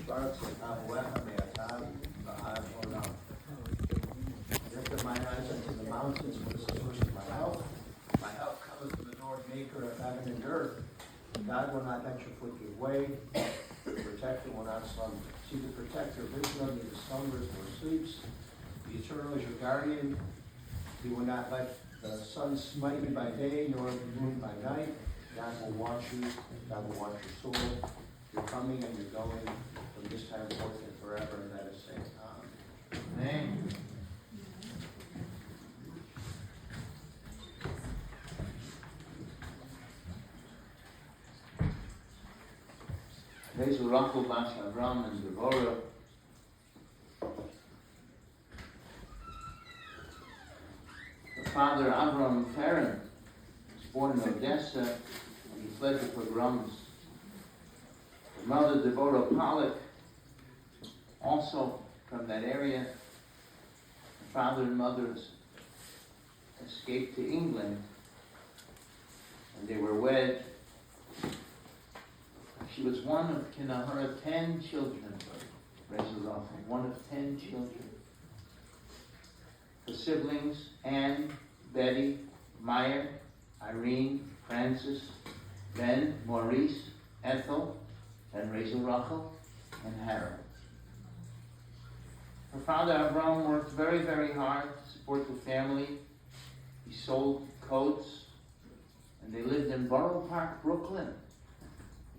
Baruch She'avuecha me'atav v'ad olam. Lift up mine eyes unto the mountains, for the source of my help. My help cometh from the Lord, maker of heaven and earth. God will not let your foot give way. The protector will not slumber. See the protector of Israel, neither slumbers nor sleeps. The Eternal is your guardian. He will not let the sun smite you by day, nor the moon by night. God will watch you. God will watch your soul. You're coming and you're going from this time forth and forever. And let us say, Amen. Today's Rachel Bas Avram and Devorah. Her father Avram Karen was born in Odessa and he fled the pogroms. Her mother Devorah Pollock, also from that area. Her father and mother escaped to England and they were wed. She was one of Kinahara 10 children, one of 10 children. Her siblings, Anne, Betty, Meyer, Irene, Francis, Ben, Maurice, Ethel, and Rachel Rachel, and Harold. Her father Avram worked very, very hard to support the family. He sold coats, and they lived in Borough Park, Brooklyn,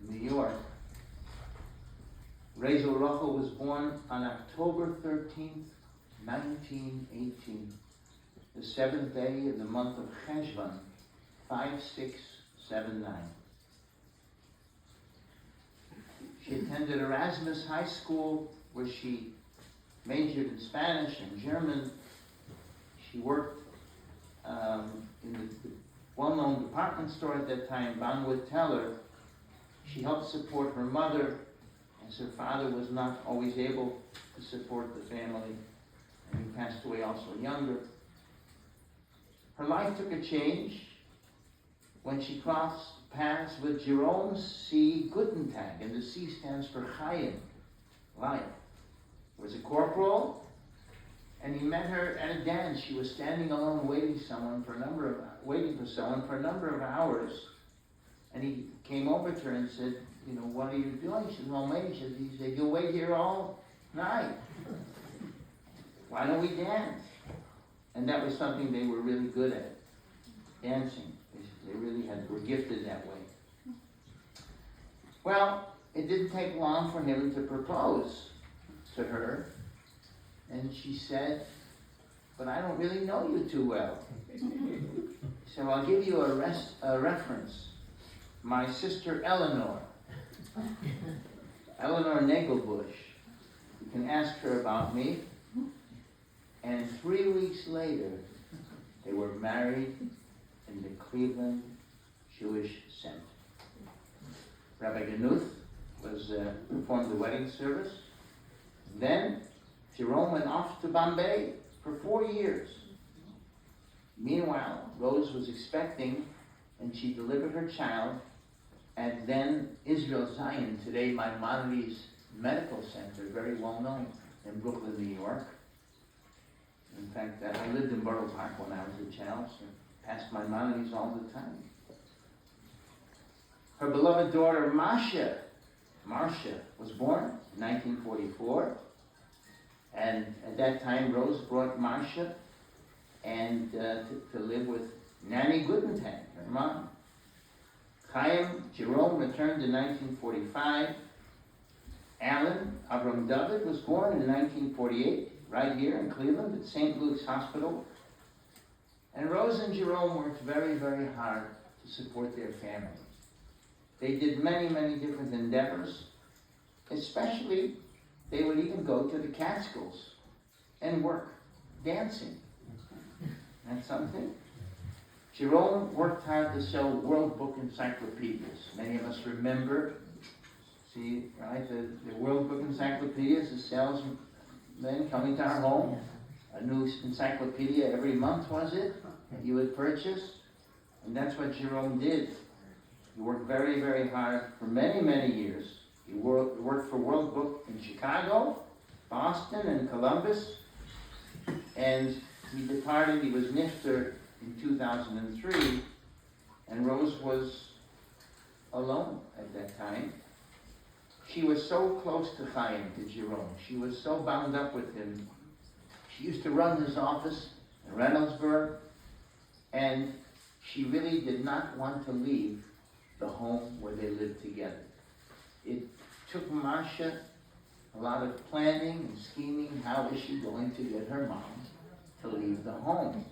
New York. Rachel Rachel was born on October 13th, 1918, the 7th day of the month of Cheshvan, 5679. She attended Erasmus High School, where she majored in Spanish and German. She worked in the well-known department store at that time, Bonwood Teller. She helped support her mother, as her father was not always able to support the family, and he passed away also younger. Her life took a change when she crossed paths with Jerome C. Gutentag, and the C stands for Chaim, life. He was a corporal, and he met her at a dance. She was standing alone waiting for someone for a number of hours. And he came over to her and said, what are you doing? She said, well, mate, he said, you'll wait here all night. Why don't we dance? And that was something they were really good at, dancing. They really were gifted that way. Well, it didn't take long for him to propose to her. And she said, but I don't really know you too well. He said, well, I'll give you a reference. My sister Eleanor Nagelbush. You can ask her about me. And 3 weeks later, they were married in the Cleveland Jewish Center. Rabbi Ganuth performed the wedding service. Then Jerome went off to Bombay for 4 years. Meanwhile, Rose was expecting, and she delivered her child at then Israel Zion, today Maimonides Medical Center, very well known in Brooklyn, New York. In fact, I lived in Borough Park when I was a child, so I passed Maimonides all the time. Her beloved daughter Marcia was born in 1944, and at that time Rose brought Marcia and to live with Nanny Gutentag, her mom. Chaim Jerome returned in 1945. Alan Avram David was born in 1948, right here in Cleveland at St. Luke's Hospital. And Rose and Jerome worked very, very hard to support their family. They did many, many different endeavors. Especially, they would even go to the Catskills and work dancing. That's something. Jerome worked hard to sell World Book encyclopedias. Many of us remember, right, the World Book encyclopedias, the salesmen coming to our home. A new encyclopedia every month, was it, that you would purchase? And that's what Jerome did. He worked very, very hard for many, many years. He worked for World Book in in Chicago, Boston, and Columbus. And he departed, he was nifter in 2003, and Rose was alone at that time. She was so close to Chaim, to Jerome. She was so bound up with him. She used to run his office in Reynoldsburg, and she really did not want to leave the home where they lived together. It took Marcia a lot of planning and scheming. How is she going to get her mom to leave the home?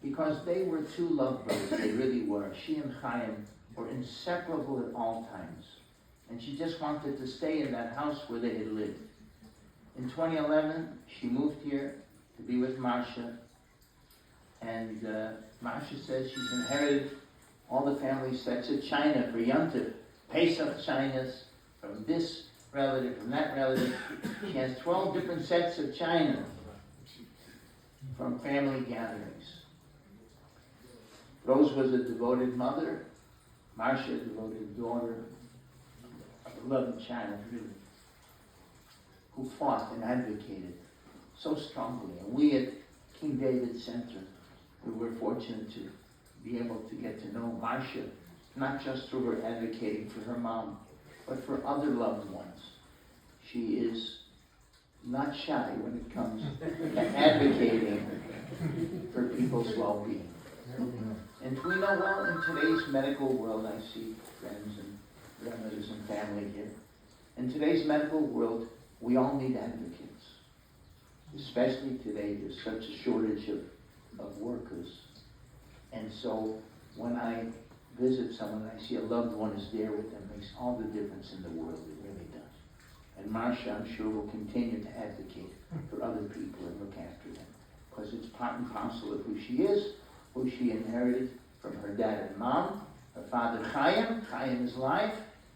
Because they were two lovebirds, they really were. She and Chaim were inseparable at all times. And she just wanted to stay in that house where they had lived. In 2011, she moved here to be with Marcia. And Marcia says she's inherited all the family sets of china for Yontif, Pesach chinas, from this relative, from that relative. She has 12 different sets of china from family gatherings. Rose was a devoted mother, Marcia a devoted daughter, a beloved child, really, who fought and advocated so strongly. And we at King David Center, we were fortunate to be able to get to know Marcia, not just through her advocating for her mom, but for other loved ones. She is not shy when it comes to advocating for people's well-being. And we know, well, in today's medical world, I see friends and relatives and family here. In today's medical world, we all need advocates. Especially today, there's such a shortage of workers. And so when I visit someone, I see a loved one is there with them, makes all the difference in the world. It really does. And Marcia, I'm sure, will continue to advocate for other people and look after them. Because it's part and parcel of who she is, who she inherited from her dad and mom, her father Chaim. Chaim is life,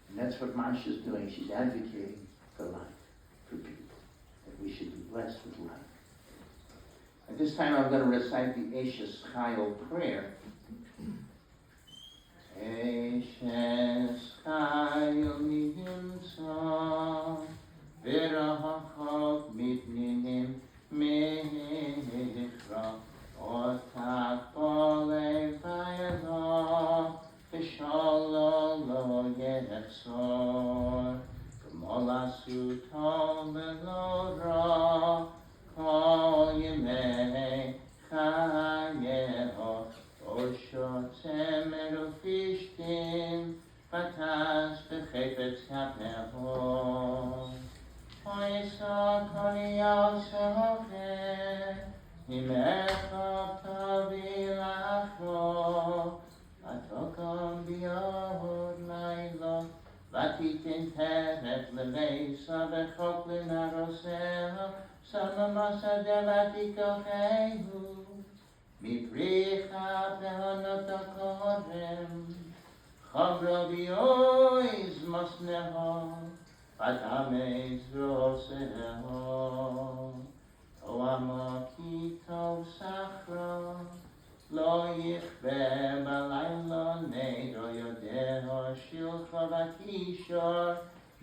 and that's what Marcia's doing. She's advocating for life, for people, that we should be blessed with life. At this time, I'm going to recite the Eshes Chayil prayer. Eshes Chayil nihimsa, v'rachok mitninim mechra, otak bolei vayado, v'shalom lo yechsor, v'molasu tov v'lo ra, kol yemei chayeho, osho tzemer ufishtim, vatas b'chefetz kapeho. Oisa koriyal sehoche, himechov tavi lachro, vatokom biyod lailo, vatitin teret leveisa v'chok l'naroseha, Samamasa devatikochehu, mipricha pehonot akorem, chavro bioiz mosneho, vatameis roseho, oamo kitov sachro, lo yichbe balaylo neidro yodeho shilcho vakishor,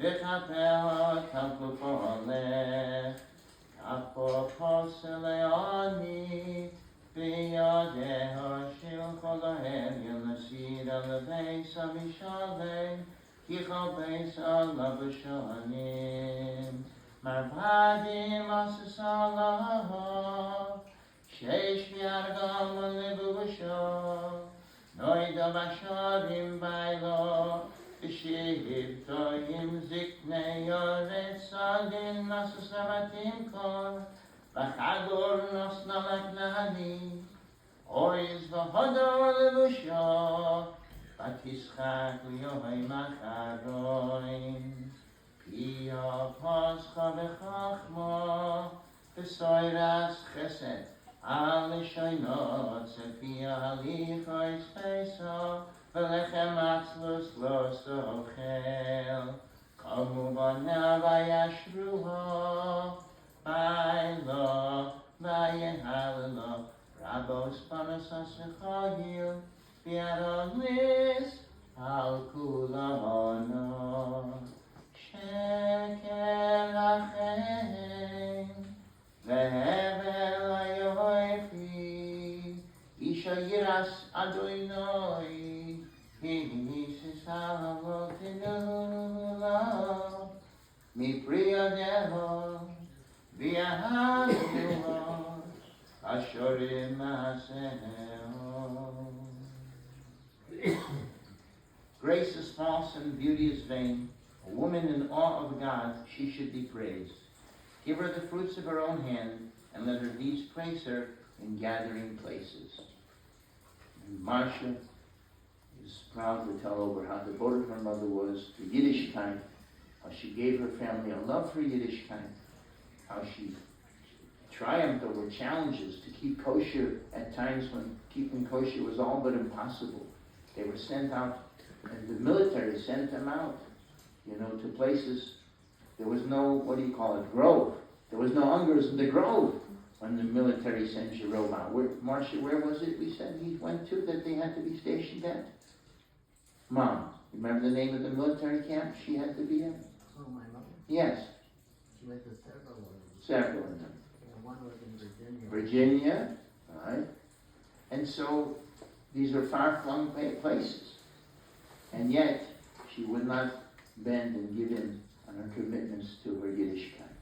v'chapeho tamplupo olech, Apopos leoni, biyadeho shilcho lohem yelasid aleveis amishalem, kicho beis alabushonim, marvadim asasalaho, sheish yargam alebubusho, noida basharim bailo, V'shivim toyim ziknei yoretz adin nasusavatim kol, v'chador nosna laknani, oiz v'hodor levusho, v'tischak liyohim acharoim, piyo poscha v'chachmo, v'soiras chesed, al lishoynot, zepiya halichois peso, V'lechem atzlus lo sochel, komu b'nei v'yashruho, v'aylo, v'yehalelo, rabos panos ha'sechayil, v'yarolis, al kula ono, sheker ha'chem, מפרי ידיך, ויהבנו אשר מעשיהו. Grace is false and beauty is vain. A woman in awe of God, she should be praised. Give her the fruits of her own hand, and let her deeds praise her in gathering places. And Marcia is proud to tell over how devoted her mother was to Yiddishkeit, how she gave her family a love for Yiddishkeit, how she triumphed over challenges to keep kosher at times when keeping kosher was all but impossible. They were sent out, and the military sent them out, to places. There was no, grove. There was no ungers in the grove when the military sent Jerome out. Marcia, where was it we said he went to that they had to be stationed at? Mom, remember the name of the military camp she had to be at? Oh, my mother? Yes. She went to several of them. Several of them. One was in Virginia. Virginia, right? And so these are far-flung places. And yet, she would not bend and give in on her commitments to her Yiddishkeit.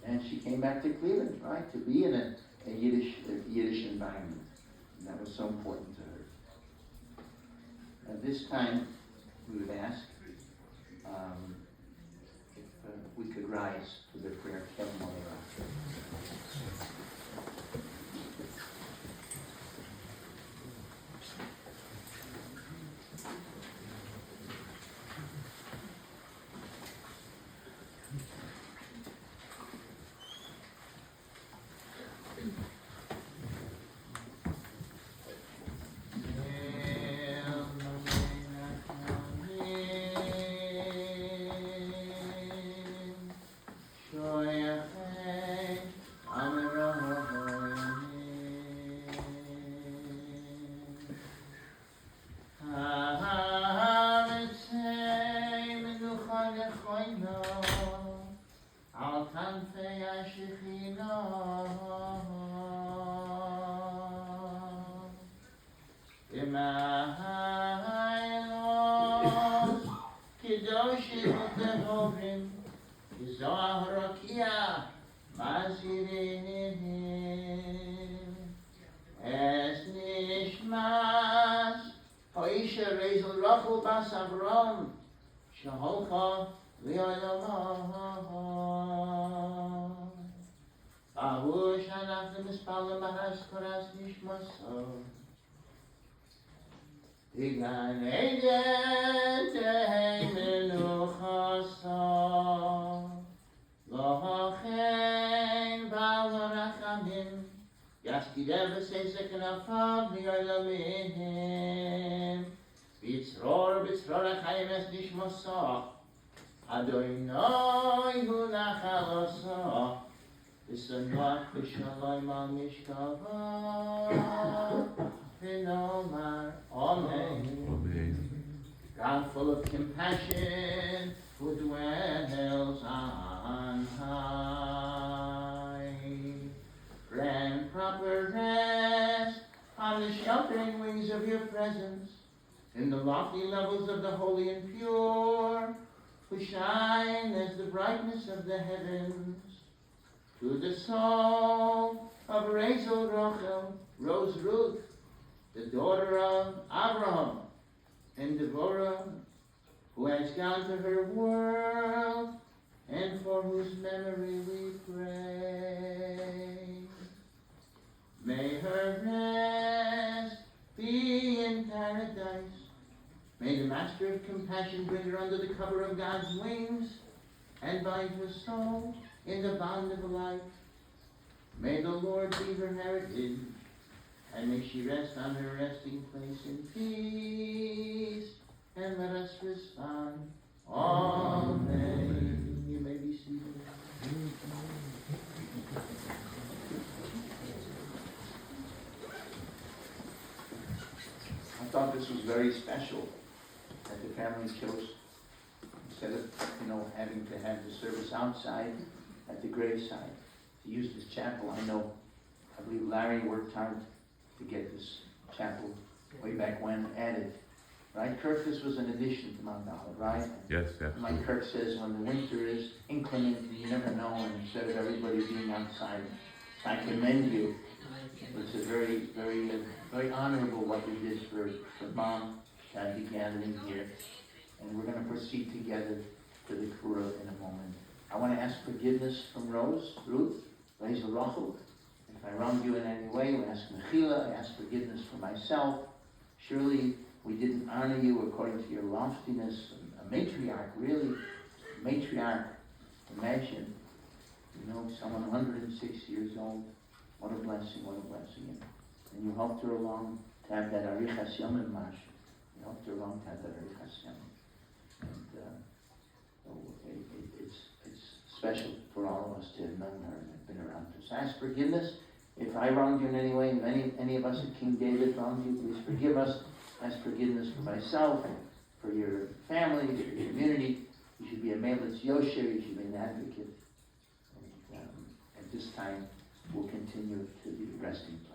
And she came back to Cleveland, right, to be in a Yiddish environment. And that was so important to her. At this time, we would ask if we could rise to the prayer. Kevin Moira. Amen. God full of compassion, who dwells on high, grant proper rest on the sheltering wings of your presence, in the lofty levels of the holy and pure, who shine as the brightness of the heavens, to the soul of Rachel Rochel, Rose Ruth, the daughter of Abraham and Deborah, who has gone to her world, and for whose memory we pray. May her rest be in paradise. May the Master of Compassion bring her under the cover of God's wings, and bind her soul in the bond of life. May the Lord be her heritage, and may she rest on her resting place in peace. And let us respond, Amen. You may be seated. I thought this was very special that the family chose, instead of having to have the service outside at the graveside, to use this chapel. I believe Larry worked hard to get this chapel way back when added. right? Kirk, this was an addition to Mount Olive, right? Yes, Like absolutely. Kirk says, when the winter is inclement, and you never know, and instead of everybody being outside, I commend you. It's a very, very, very honorable what you did for Mom to have you gathering here. And we're going to proceed together to the Kura in a moment. I want to ask forgiveness from Ruth, Rachel Rachel. If I wronged you in any way, I ask Mechila, I ask forgiveness for myself. Surely we didn't honor you according to your loftiness. A matriarch, really, a matriarch. Imagine, someone 106 years old. What a blessing, what a blessing. And you helped her along to have that Arichas Yomim Mash. You helped her along to have that Arichas Yomim. And it's special for all of us to have known her and have been around her. So ask forgiveness. If I wronged you in any way, if any of us at King David wronged you, please forgive us. Ask forgiveness for myself, for your family, for your community. You should be a Melitz Yosher, you should be an advocate. And at this time, we'll continue to the resting place.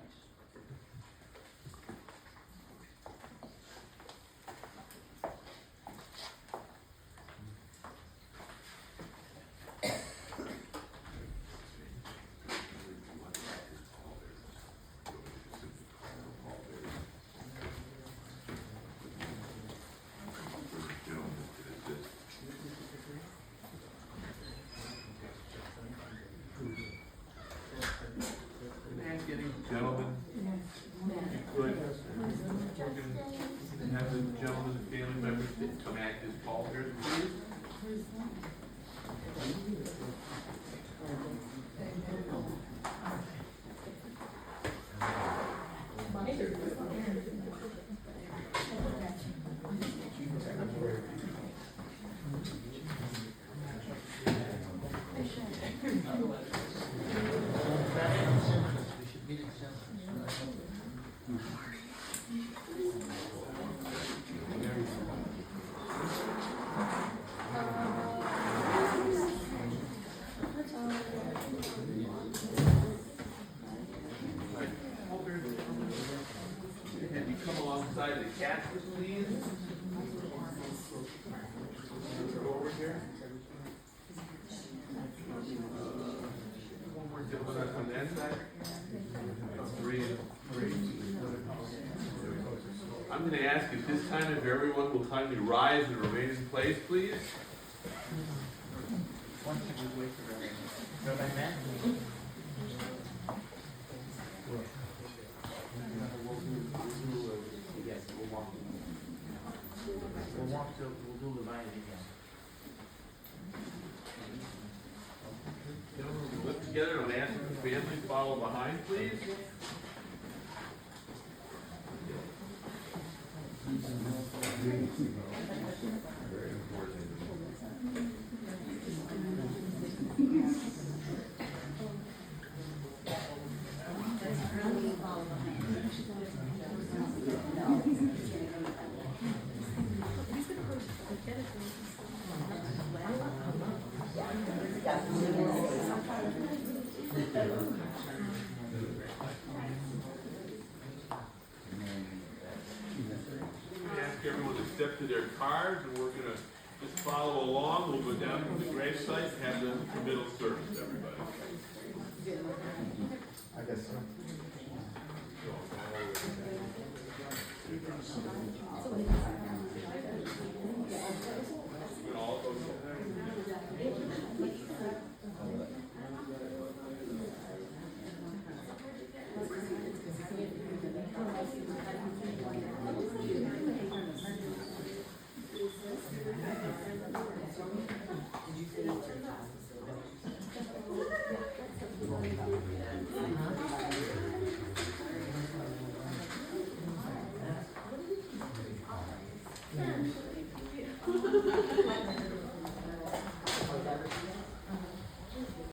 Gentlemen, good. We're going to have the gentlemen and family members that come act as pallbearers, please. Have you come alongside of the casters, please? Go over here. One more gentleman on that side. Three. I'm going to ask at this time if everyone will kindly rise and remain in place, please. One thing we wait for Rabbi Matt. We'll do the line again. Gentlemen, we'll lift together and ask if the families follow behind, please. Very important. Ask everyone to step to their cars, and we're going to just follow along. We'll go down to the gravesite and have the committal service, everybody. I guess so.